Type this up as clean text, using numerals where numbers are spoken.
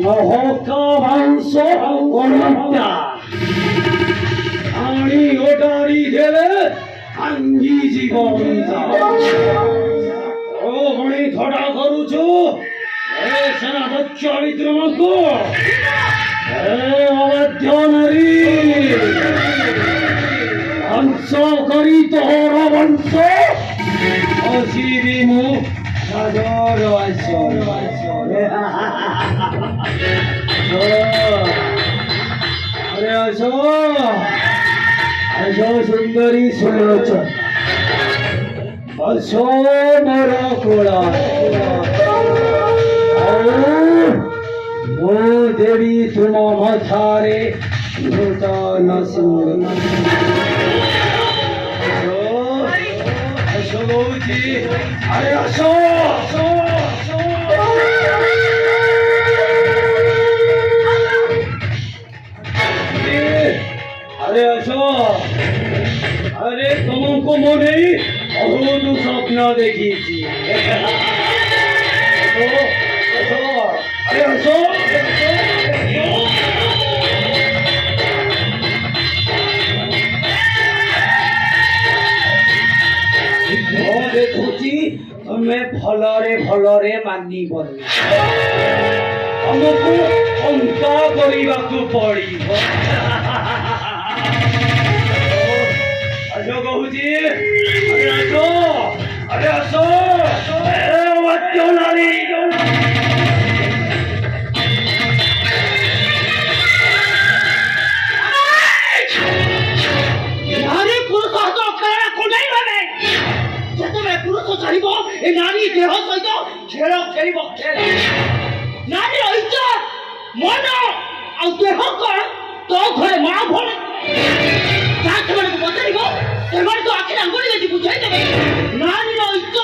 মহকাবাংশ অনন্তা আনি ওটারি দেবে আঙ্গি জীবন ও গণি থটা করুছো এ সেনাধ্যক্ষ বিক্রমঙ্ক এ অবাধ্য নারী হংস করি তোর বংশ অসিরি মুখ সাজর আরে আসো আসো সুন্দরী সুলোচন আসো মোর কোলা মো দেবী তুম মথারে নূতন সিংহ আসো বৌজি আরে আসো আসো আরে আসো আরে তোমাকে মনে অদ্ভুত স্বপ্ন দেখিয়েছি আরে আসো ଦେଖୁଛି ତମେ ଭଲରେ ମାନି ବନି ଆମକୁ ଅଙ୍କ କରିବାକୁ ପଡିବ ଆସ କହୁଛି ଆରେ ଆସ ନାରୀ ଏ ନାରୀ ଦେହ ସହିତ ଖେଳ ଖେଳିବ ନାରୀର ଇଜ୍ଜତ ମନ ଆଉ ଦେହ କଣ ତୋ ଘରେ ମା ଭଳି ଯାହା ସେମାନଙ୍କୁ ପଚାରିବ ସେମାନେ ତ ଆଖିରେ ଆଙ୍ଗୁଳି ଦେଇ ବୁଝାଇ ଦେବେ ନାରୀର ଇଜ୍ଜତ